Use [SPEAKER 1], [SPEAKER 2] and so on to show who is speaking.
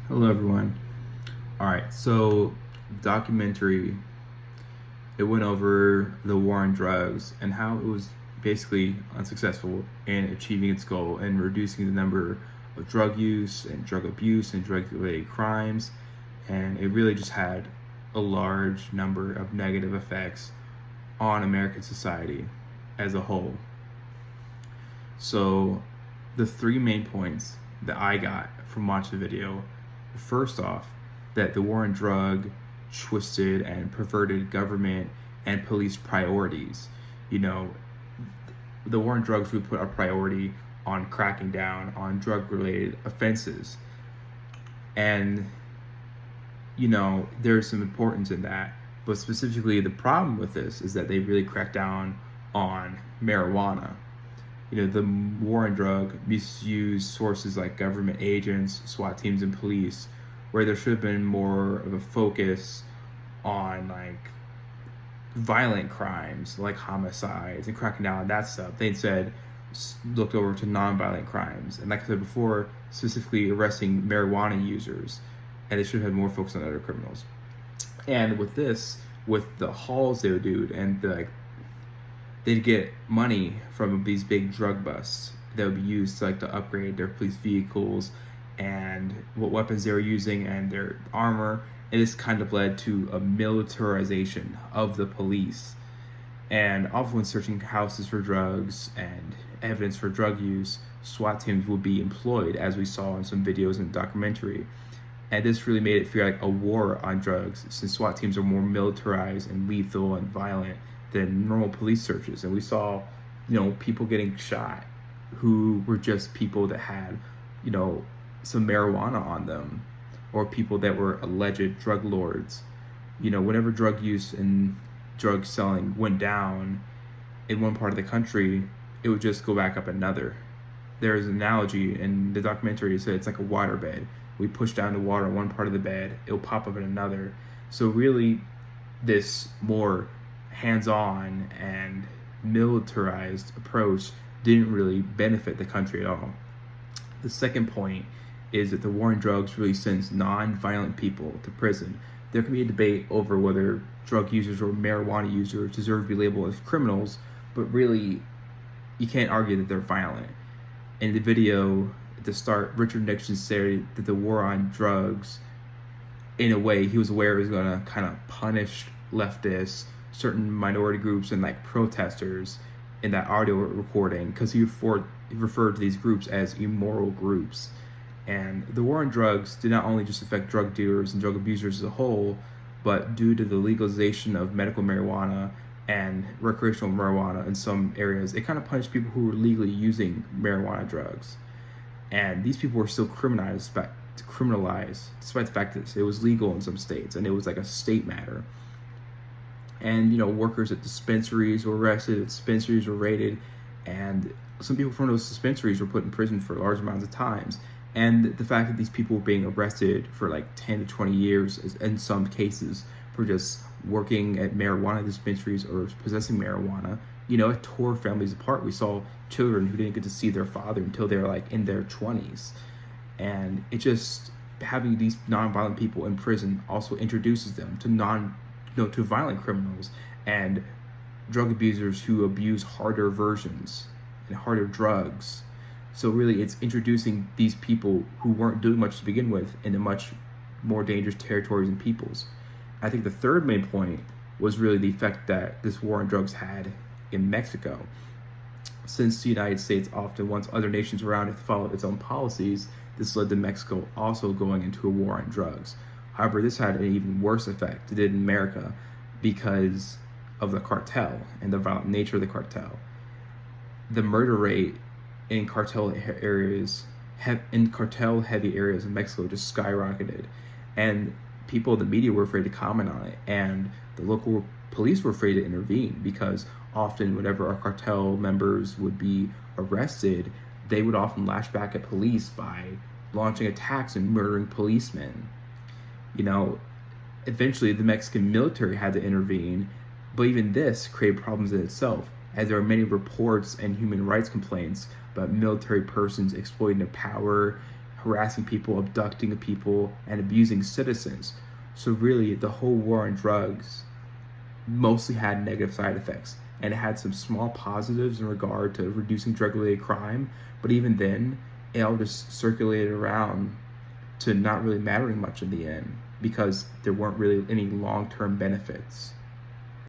[SPEAKER 1] Hello, everyone. All right, so documentary, it went over the war on drugs and how it was basically unsuccessful in achieving its goal and reducing the number of drug use and drug abuse and drug-related crimes. And it really just had a large number of negative effects on American society as a whole. So the three main points that I got from watching the video, first off, that the war on drug twisted and perverted government and police priorities. You know, the war on drugs would put a priority on cracking down on drug related offenses. And, there's some importance in that. But specifically, the problem with this is that they really cracked down on marijuana. The war on drug misused sources like government agents, SWAT teams, and police, where there should have been more of a focus on like violent crimes like homicides and cracking down on that stuff. They instead looked over to nonviolent crimes, and like I said before, specifically arresting marijuana users, and they should have had more focus on other criminals. And with this, with the hauls they would do, and they'd get money from these big drug busts that would be used to upgrade their police vehicles and what weapons they were using and their armor. And this kind of led to a militarization of the police. And often when searching houses for drugs and evidence for drug use, SWAT teams would be employed, as we saw in some videos in the documentary. And this really made it feel like a war on drugs, since SWAT teams are more militarized and lethal and violent than normal police searches. And we saw, people getting shot who were just people that had, some marijuana on them, or people that were alleged drug lords. Whenever drug use and drug selling went down in one part of the country, it would just go back up another. There's an analogy in the documentary that said it's like a waterbed. We push down the water in one part of the bed, it'll pop up in another. So really, this more hands-on and militarized approach didn't really benefit the country at all. The second point is that the war on drugs really sends non-violent people to prison. There can be a debate over whether drug users or marijuana users deserve to be labeled as criminals, but really, you can't argue that they're violent. In the video at the start, Richard Nixon said that the war on drugs, in a way, he was aware it was going to kind of punish leftists, certain minority groups, and protesters in that audio recording, because he referred to these groups as immoral groups. And the war on drugs did not only just affect drug dealers and drug abusers as a whole, but due to the legalization of medical marijuana and recreational marijuana in some areas, it kind of punished people who were legally using marijuana drugs. And these people were still criminalized despite the fact that it was legal in some states and it was like a state matter. And workers at dispensaries were arrested, dispensaries were raided, and some people from those dispensaries were put in prison for large amounts of times. And the fact that these people were being arrested for 10 to 20 years in some cases for just working at marijuana dispensaries or possessing marijuana, it tore families apart. We saw children who didn't get to see their father until they were in their 20s. And it just, having these nonviolent people in prison also introduces them to violent criminals and drug abusers who abuse harder versions and harder drugs. So really, it's introducing these people who weren't doing much to begin with into much more dangerous territories and peoples. I think the third main point was really the effect that this war on drugs had in Mexico. Since the United States often wants other nations around it to follow its own policies, this led to Mexico also going into a war on drugs. However, this had an even worse effect. It did in America because of the cartel and the violent nature of the cartel. The murder rate in cartel-heavy areas of Mexico just skyrocketed, and people in the media were afraid to comment on it, and the local police were afraid to intervene, because often whenever our cartel members would be arrested, they would often lash back at police by launching attacks and murdering policemen. Eventually the Mexican military had to intervene, but even this created problems in itself, as there are many reports and human rights complaints about military persons exploiting their power, harassing people, abducting people, and abusing citizens. So really, the whole war on drugs mostly had negative side effects, and it had some small positives in regard to reducing drug-related crime, but even then, it all just circulated around to not really mattering much in the end because there weren't really any long-term benefits.